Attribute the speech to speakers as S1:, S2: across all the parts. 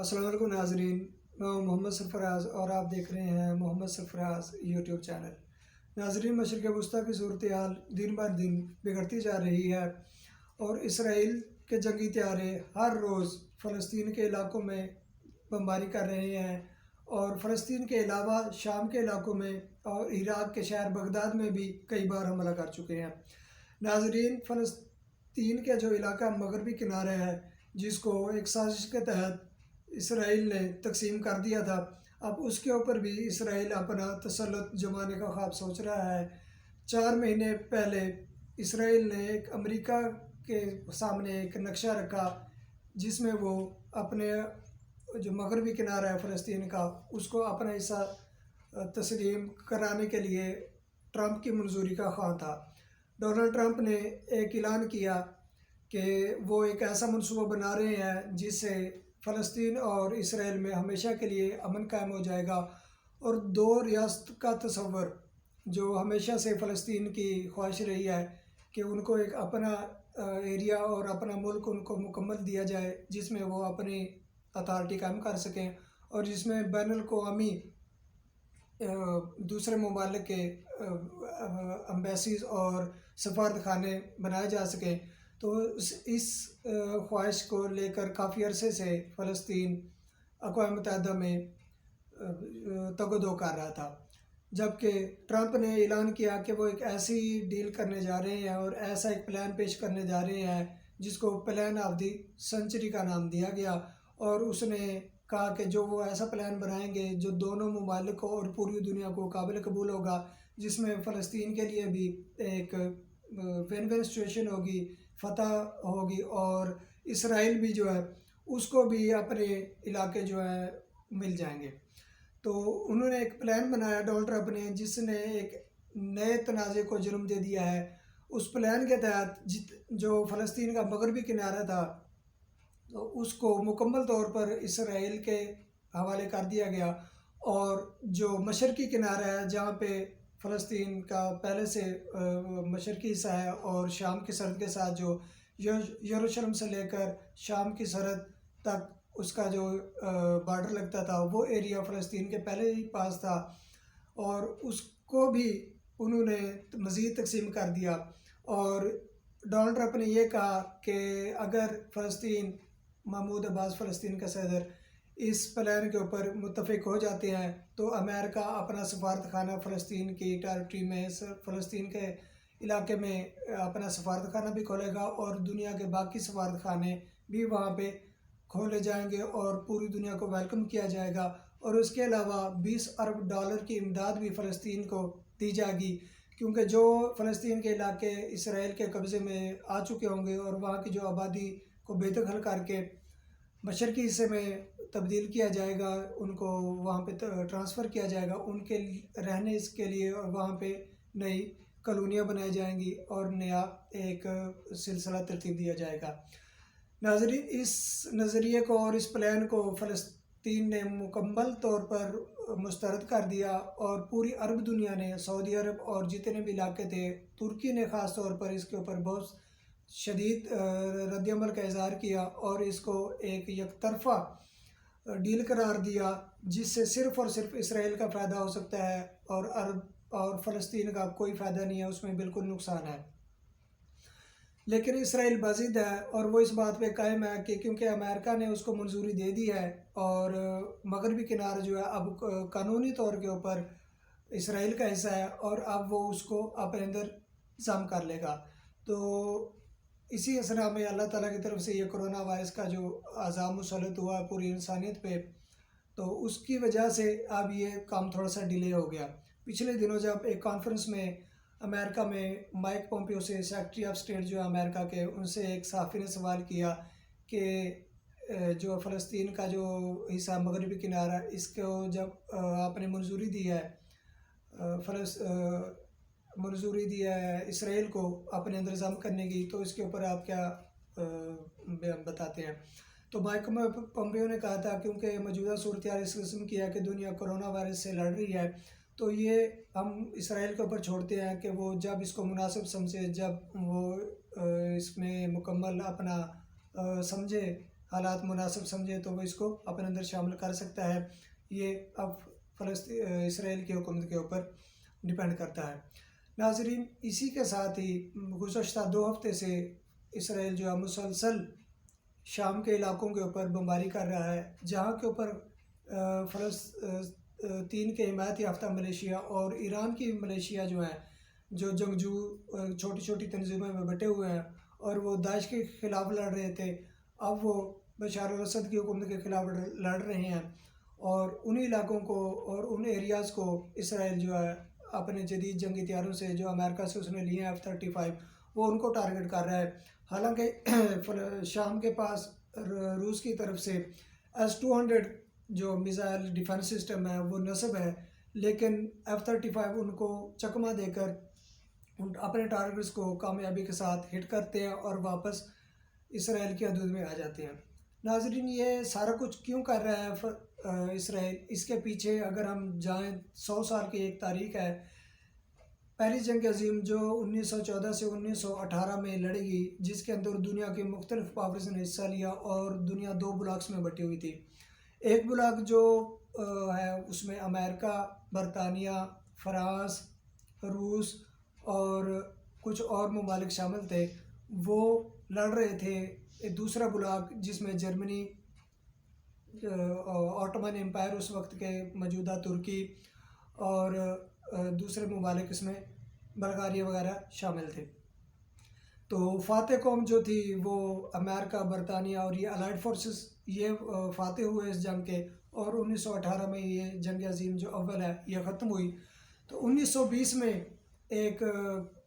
S1: السلام علیکم ناظرین، میں ہوں محمد سرفراز اور آپ دیکھ رہے ہیں محمد سرفراز یوٹیوب چینل۔ ناظرین، مشرق وسطیٰ کی صورتحال دن بہ دن بگڑتی جا رہی ہے اور اسرائیل کے جنگی طیارے ہر روز فلسطین کے علاقوں میں بمباری کر رہے ہیں اور فلسطین کے علاوہ شام کے علاقوں میں اور عراق کے شہر بغداد میں بھی کئی بار حملہ کر چکے ہیں۔ ناظرین، فلسطین کے جو علاقہ مغربی کنارے ہے، جس کو ایک سازش کے تحت اسرائیل نے تقسیم کر دیا تھا، اب اس کے اوپر بھی اسرائیل اپنا تسلط جمانے کا خواب سوچ رہا ہے۔ 4 مہینے پہلے اسرائیل نے ایک امریکہ کے سامنے ایک نقشہ رکھا جس میں وہ اپنے جو مغربی کنارہ ہے فلسطین کا، اس کو اپنا حصہ تسلیم کرانے کے لیے ٹرمپ کی منظوری کا خواہاں تھا۔ ڈونلڈ ٹرمپ نے ایک اعلان کیا کہ وہ ایک ایسا منصوبہ بنا رہے ہیں جس سے فلسطین اور اسرائیل میں ہمیشہ کے لیے امن قائم ہو جائے گا، اور 2 ریاست کا تصور جو ہمیشہ سے فلسطین کی خواہش رہی ہے کہ ان کو ایک اپنا ایریا اور اپنا ملک ان کو مکمل دیا جائے جس میں وہ اپنی اتھارٹی قائم کر سکیں اور جس میں بین الاقوامی دوسرے ممالک کے ایمبیسیز اور سفارت خانے بنائے جا سکیں۔ تو اس خواہش کو لے کر کافی عرصے سے فلسطین اقوام متحدہ میں تگ و دو کر رہا تھا، جبکہ ٹرمپ نے اعلان کیا کہ وہ ایک ایسی ڈیل کرنے جا رہے ہیں اور ایسا ایک پلان پیش کرنے جا رہے ہیں جس کو پلان آف دی سنچری کا نام دیا گیا، اور اس نے کہا کہ جو وہ ایسا پلان بنائیں گے جو دونوں ممالک کو اور پوری دنیا کو قابل قبول ہوگا، جس میں فلسطین کے لیے بھی ایک ون ون سچویشن ہوگی، فتح ہوگی، اور اسرائیل بھی جو ہے اس کو بھی اپنے علاقے جو ہے مل جائیں گے۔ تو انہوں نے ایک پلان بنایا ڈونلڈ ٹرمپ نے، جس نے ایک نئے تنازع کو جنم دے دیا ہے۔ اس پلان کے تحت جو فلسطین کا مغربی کنارہ تھا اس کو مکمل طور پر اسرائیل کے حوالے کر دیا گیا، اور جو مشرقی کنارہ ہے جہاں پہ فلسطین کا پہلے سے مشرقی حصہ ہے اور شام کی سرحد کے ساتھ جو یروشلم سے لے کر شام کی سرحد تک اس کا جو بارڈر لگتا تھا، وہ ایریا فلسطین کے پہلے ہی پاس تھا، اور اس کو بھی انہوں نے مزید تقسیم کر دیا۔ اور ڈونلڈ ٹرمپ نے یہ کہا کہ اگر محمود عباس فلسطین کا صدر اس پلان کے اوپر متفق ہو جاتے ہیں تو امریکہ اپنا سفارت خانہ فلسطین کی ٹیریٹری میں، فلسطین کے علاقے میں اپنا سفارت خانہ بھی کھولے گا، اور دنیا کے باقی سفارت خانے بھی وہاں پہ کھولے جائیں گے اور پوری دنیا کو ویلکم کیا جائے گا، اور اس کے علاوہ $20 ارب کی امداد بھی فلسطین کو دی جائے گی، کیونکہ جو فلسطین کے علاقے اسرائیل کے قبضے میں آ چکے ہوں گے اور وہاں کی جو آبادی کو بے دخل کر کے مشرقی حصے میں تبدیل کیا جائے گا، ان کو وہاں پہ ٹرانسفر کیا جائے گا ان کے رہنے اس کے لیے، اور وہاں پہ نئی کالونیاں بنائی جائیں گی اور نیا ایک سلسلہ ترتیب دیا جائے گا۔ ناظرین، اس نظریے کو اور اس پلان کو فلسطین نے مکمل طور پر مسترد کر دیا، اور پوری عرب دنیا نے، سعودی عرب اور جتنے بھی علاقے تھے، ترکی نے خاص طور پر اس کے اوپر بہت شدید رد عمل کا اظہار کیا اور اس کو ایک یک طرفہ ڈیل قرار دیا جس سے صرف اور صرف اسرائیل کا فائدہ ہو سکتا ہے، اور عرب اور فلسطین کا کوئی فائدہ نہیں ہے، اس میں بالکل نقصان ہے۔ لیکن اسرائیل بازید ہے اور وہ اس بات پہ قائم ہے کہ کیونکہ امریکہ نے اس کو منظوری دے دی ہے اور مغربی کنارہ جو ہے اب قانونی طور کے اوپر اسرائیل کا حصہ ہے، اور اب وہ اس کو اپنے اندر ضم کر لے گا۔ تو اسی اسنا میں اللہ تعالیٰ کی طرف سے یہ کرونا وائرس کا جو عذاب مسلط ہوا پوری انسانیت پہ، تو اس کی وجہ سے اب یہ کام تھوڑا سا ڈیلے ہو گیا۔ پچھلے دنوں جب ایک کانفرنس میں امریکہ میں مائک پومپیو سے، سیکرٹری آف اسٹیٹ جو ہے امریکہ کے، ان سے ایک صحافی نے سوال کیا کہ جو فلسطین کا جو حصہ مغربی کنارہ، اس کو جب آپ نے منظوری دی ہے اسرائیل کو اپنے اندر ضم کرنے کی، تو اس کے اوپر آپ کیا بتاتے ہیں؟ تو مائک پومپیو نے کہا تھا کیونکہ موجودہ صورتحال اس قسم کی ہے کہ دنیا کرونا وائرس سے لڑ رہی ہے، تو یہ ہم اسرائیل کے اوپر چھوڑتے ہیں کہ وہ جب اس کو مناسب سمجھے، جب وہ اس میں مکمل اپنا سمجھے حالات مناسب سمجھے تو وہ اس کو اپنے اندر شامل کر سکتا ہے. یہ اب اسرائیل کی حکومت کے اوپر ڈیپینڈ کرتا ہے. ناظرین، اسی کے ساتھ ہی گزشتہ 2 ہفتے سے اسرائیل جو ہے مسلسل شام کے علاقوں کے اوپر بمباری کر رہا ہے، جہاں کے اوپر فلسطین کے حمایت یافتہ ملیشیا اور ایران کی ملیشیا جو ہیں، جو جنگجو چھوٹی چھوٹی تنظیموں میں بٹے ہوئے ہیں اور وہ داعش کے خلاف لڑ رہے تھے، اب وہ بشار الاسد کی حکومت کے خلاف لڑ رہے ہیں. اور انہی علاقوں کو اور ان ایریاز کو اسرائیل جو ہے اپنے جدید جنگی طیاروں سے جو امریکہ سے اس نے لیے ہیں F-35، وہ ان کو ٹارگٹ کر رہا ہے. حالانکہ شام کے پاس روس کی طرف سے S-200 جو میزائل ڈیفنس سسٹم ہے وہ نصب ہے، لیکن F-35 ان کو چکمہ دے کر اپنے ٹارگٹس کو کامیابی کے ساتھ ہٹ کرتے ہیں اور واپس اسرائیل کی حدود میں آ جاتے ہیں. ناظرین، یہ سارا کچھ کیوں کر رہا ہے اسرائیل؟ اس کے پیچھے اگر ہم جائیں 100 سال کی ایک تاریخ ہے. پہلی جنگ عظیم جو 1914 سے 1918 میں لڑی گئی، جس کے اندر دنیا کی مختلف پاورز نے حصہ لیا اور دنیا 2 بلاکس میں بٹی ہوئی تھی. ایک بلاک جو ہے اس میں امریکہ، برطانیہ، فرانس، روس اور کچھ اور ممالک شامل تھے، وہ لڑ رہے تھے. ایک دوسرا بلاک جس میں جرمنی، آٹومن امپائر اس وقت کے، موجودہ ترکی اور دوسرے ممالک اس میں بلغاریہ وغیرہ شامل تھے. تو فاتح قوم جو تھی وہ امریکہ، برطانیہ اور یہ الائڈ فورسز، یہ فاتح ہوئے اس جنگ کے، اور 1918 میں یہ جنگ عظیم جو اول ہے یہ ختم ہوئی. تو 1920 میں ایک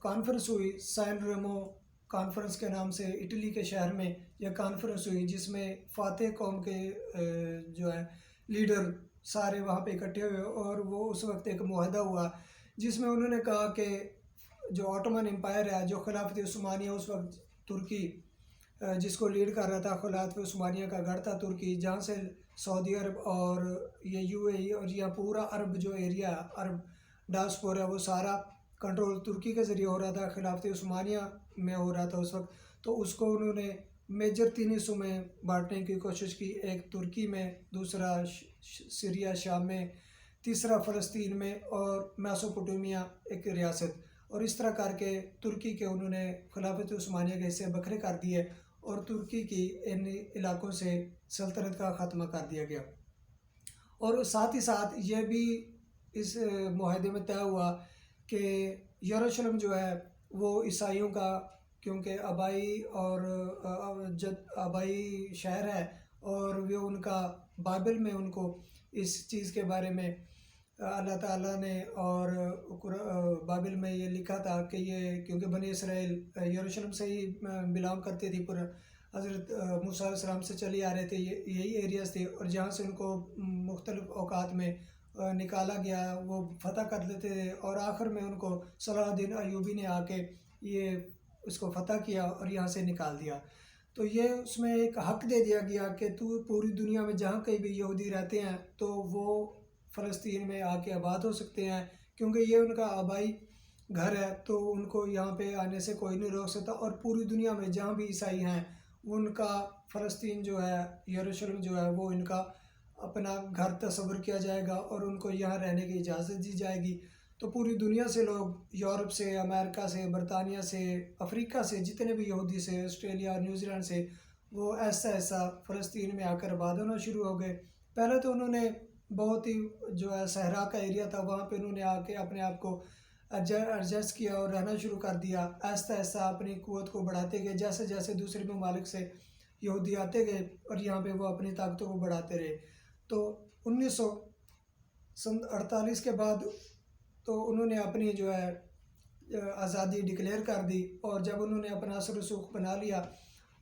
S1: کانفرنس ہوئی، سین ریمو کانفرنس کے نام سے، اٹلی کے شہر میں یہ کانفرنس ہوئی، جس میں فاتح قوم کے جو ہے لیڈر سارے وہاں پہ اکٹھے ہوئے، اور وہ اس وقت ایک معاہدہ ہوا جس میں انہوں نے کہا کہ جو آٹومن امپائر ہے، جو خلافت عثمانیہ اس وقت ترکی جس کو لیڈ کر رہا تھا، خلافت عثمانیہ کا گڑھ تھا ترکی، جہاں سے سعودی عرب اور یہ UAE اور یہ پورا عرب جو ایریا، عرب ڈاسپورا ہے، وہ سارا کنٹرول ترکی کے ذریعے ہو رہا تھا، خلافت عثمانیہ میں ہو رہا تھا اس وقت. تو اس کو انہوں نے میجر 3 حصوں میں بانٹنے کی کوشش کی، ایک ترکی میں، دوسرا سیریا شام میں، تیسرا فلسطین میں، اور میسوپوٹیمیا ایک ریاست. اور اس طرح کر کے ترکی کے انہوں نے خلافت عثمانیہ کے حصے بکھرے کر دیے اور ترکی کی ان علاقوں سے سلطنت کا خاتمہ کر دیا گیا. اور ساتھ ہی ساتھ یہ بھی اس معاہدے میں طے ہوا کہ یروشلم جو ہے وہ عیسائیوں کا، کیونکہ آبائی اور آبائی شہر ہے، اور وہ ان کا بائبل میں ان کو اس چیز کے بارے میں اللہ تعالیٰ نے اور بائبل میں یہ لکھا تھا کہ یہ، کیونکہ بنی اسرائیل یروشلم سے ہی بلانگ کرتے تھی، پر حضرت موسیٰ علیہ السلام سے چلی آ رہے تھے، یہی ایریاز تھے، اور جہاں سے ان کو مختلف اوقات میں نکالا گیا، وہ فتح کر لیتے تھے، اور آخر میں ان کو صلاح الدین ایوبی نے آ کے یہ اس کو فتح کیا اور یہاں سے نکال دیا. تو یہ اس میں ایک حق دے دیا گیا کہ تو پوری دنیا میں جہاں کہیں بھی یہودی رہتے ہیں تو وہ فلسطین میں آ کے آباد ہو سکتے ہیں، کیونکہ یہ ان کا آبائی گھر ہے، تو ان کو یہاں پہ آنے سے کوئی نہیں روک سکتا. اور پوری دنیا میں جہاں بھی عیسائی ہیں ان کا فلسطین جو ہے، یروشلم جو ہے، وہ ان کا اپنا گھر تصور کیا جائے گا اور ان کو یہاں رہنے کی اجازت دی جائے گی. تو پوری دنیا سے لوگ، یورپ سے، امریکہ سے، برطانیہ سے، افریقہ سے، جتنے بھی یہودی سے، آسٹریلیا اور نیوزی لینڈ سے، وہ ایسا ایسا فلسطین میں آ کر آباد ہونا شروع ہو گئے. پہلے تو انہوں نے بہت ہی جو ہے صحرا کا ایریا تھا، وہاں پہ انہوں نے آ کے اپنے آپ کو ایڈجسٹ کیا اور رہنا شروع کر دیا. آہستہ آہستہ اپنی قوت کو بڑھاتے گئے، جیسے جیسے دوسرے ممالک سے یہودی آتے گئے اور یہاں پہ وہ اپنی طاقتوں کو بڑھاتے رہے. تو 1948 کے بعد تو انہوں نے اپنی جو ہے آزادی ڈکلیئر کر دی، اور جب انہوں نے اپنا اثر رسوخ بنا لیا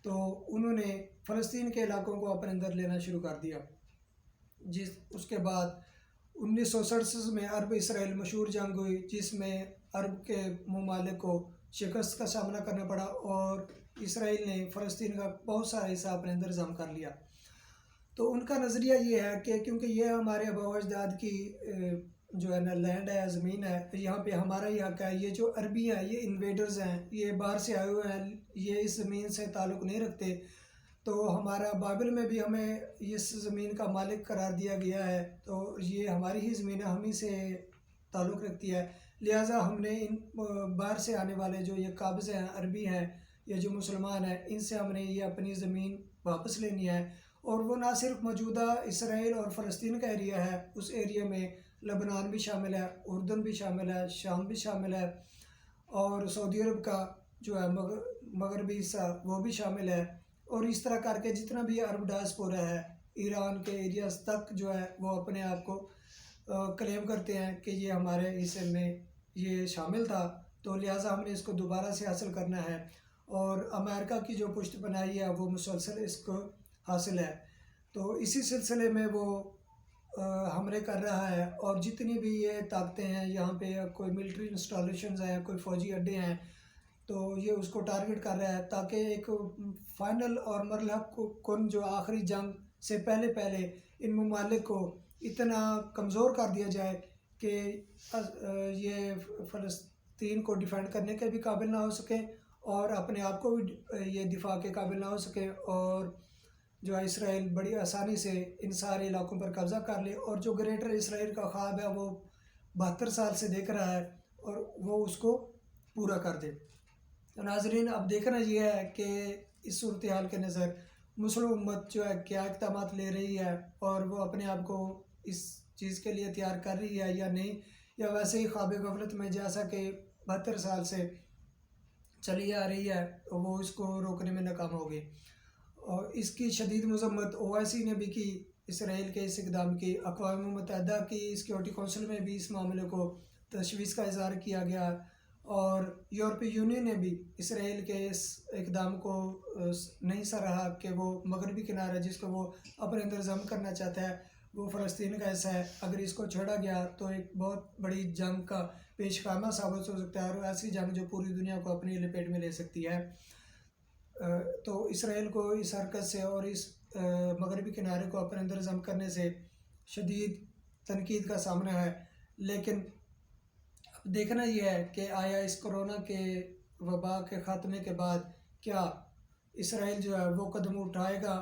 S1: تو انہوں نے فلسطین کے علاقوں کو اپنے اندر لینا شروع کر دیا. اس کے بعد 1967 میں عرب اسرائیل مشہور جنگ ہوئی، جس میں عرب کے ممالک کو شکست کا سامنا کرنا پڑا، اور اسرائیل نے فلسطین کا بہت سارا حصہ اپنے اندر ضم کر لیا. تو ان کا نظریہ یہ ہے کہ کیونکہ یہ ہمارے آباء و اجداد کی جو ہے نا لینڈ ہے، زمین ہے، یہاں پہ ہمارا ہی حق ہے. یہ جو عربی ہیں یہ انویڈرز ہیں، یہ باہر سے آئے ہوئے ہیں، یہ اس زمین سے تعلق نہیں رکھتے. تو ہمارا بائبل میں بھی ہمیں اس زمین کا مالک قرار دیا گیا ہے، تو یہ ہماری ہی زمین ہے، ہم ہی سے تعلق رکھتی ہے، لہٰذا ہم نے ان باہر سے آنے والے جو یہ قابض ہیں، عربی ہیں یا جو مسلمان ہیں، ان سے ہم نے یہ اپنی زمین واپس لینی ہے۔ اور وہ نہ صرف موجودہ اسرائیل اور فلسطین کا ایریا ہے، اس ایریا میں لبنان بھی شامل ہے، اردن بھی شامل ہے، شام بھی شامل ہے، اور سعودی عرب کا جو ہے مغربی حصہ وہ بھی شامل ہے، اور اس طرح کر کے جتنا بھی عرب ڈائسپورا ہے ایران کے ایریاز تک جو ہے وہ اپنے آپ کو کلیم کرتے ہیں کہ یہ ہمارے حصے میں یہ شامل تھا، تو لہٰذا ہم نے اس کو دوبارہ سے حاصل کرنا ہے، اور امریکہ کی جو پشت پناہی ہے وہ مسلسل اس کو حاصل ہے۔ تو اسی سلسلے میں وہ حملے کر رہا ہے، اور جتنی بھی یہ طاقتیں ہیں یہاں پہ، کوئی ملٹری انسٹالیشنز ہیں، کوئی فوجی اڈے ہیں، تو یہ اس کو ٹارگٹ کر رہا ہے تاکہ ایک فائنل اور مرحلہ کن جو آخری جنگ سے پہلے ان ممالک کو اتنا کمزور کر دیا جائے کہ یہ فلسطین کو ڈیفینڈ کرنے کے بھی قابل نہ ہو سکے، اور اپنے آپ کو بھی یہ دفاع کے قابل نہ ہو سکے، اور جو ہے اسرائیل بڑی آسانی سے ان سارے علاقوں پر قبضہ کر لے، اور جو گریٹر اسرائیل کا خواب ہے وہ 72 سال سے دیکھ رہا ہے، اور وہ اس کو پورا کر دے۔ تو ناظرین، اب دیکھنا یہ ہے کہ اس صورتحال کے نظر مسلم امت جو ہے کیا اقدامات لے رہی ہے، اور وہ اپنے آپ کو اس چیز کے لیے تیار کر رہی ہے یا نہیں، یا ویسے ہی خواب غفلت میں جیسا کہ 72 سال سے چلی آ رہی ہے وہ اس کو روکنے میں ناکام ہوگی۔ اور اس کی شدید مذمت OIC نے بھی کی، اسرائیل کے اس اقدام کی، اقوام متحدہ کی سیکیورٹی کونسل میں بھی اس معاملے کو تشویش کا اظہار کیا گیا، اور یورپی یونین نے بھی اسرائیل کے اس اقدام کو نہیں سراہا کہ وہ مغربی کنارہ جس کو وہ اپنے اندر ضم کرنا چاہتا ہے وہ فلسطین کا حصہ ہے، اگر اس کو چھوڑا گیا تو ایک بہت بڑی جنگ کا پیش خیمہ ثابت ہو سکتا ہے، اور ایسی جنگ جو پوری دنیا کو اپنی لپیٹ میں لے سکتی ہے۔ تو اسرائیل کو اس حرکت سے اور اس مغربی کنارے کو اپنے اندر ضم کرنے سے شدید تنقید کا سامنا ہے، لیکن اب دیکھنا یہ ہے کہ آیا اس کرونا کے وبا کے خاتمے کے بعد کیا اسرائیل جو ہے وہ قدم اٹھائے گا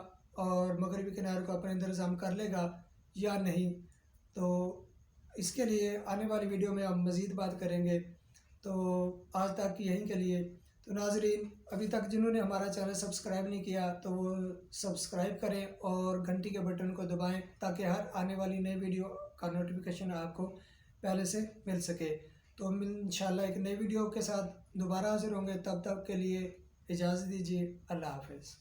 S1: اور مغربی کنارے کو اپنے اندر ضم کر لے گا یا نہیں۔ تو اس کے لیے آنے والی ویڈیو میں ہم مزید بات کریں گے، تو آج تک یہیں کے لیے۔ تو ناظرین، ابھی تک جنہوں نے ہمارا چینل سبسکرائب نہیں کیا تو وہ سبسکرائب کریں اور گھنٹی کے بٹن کو دبائیں تاکہ ہر آنے والی نئی ویڈیو کا نوٹیفیکیشن آپ کو پہلے سے مل سکے۔ تو ہم انشاءاللہ ایک نئی ویڈیو کے ساتھ دوبارہ حاضر ہوں گے، تب تک کے لیے اجازت دیجیے، اللہ حافظ۔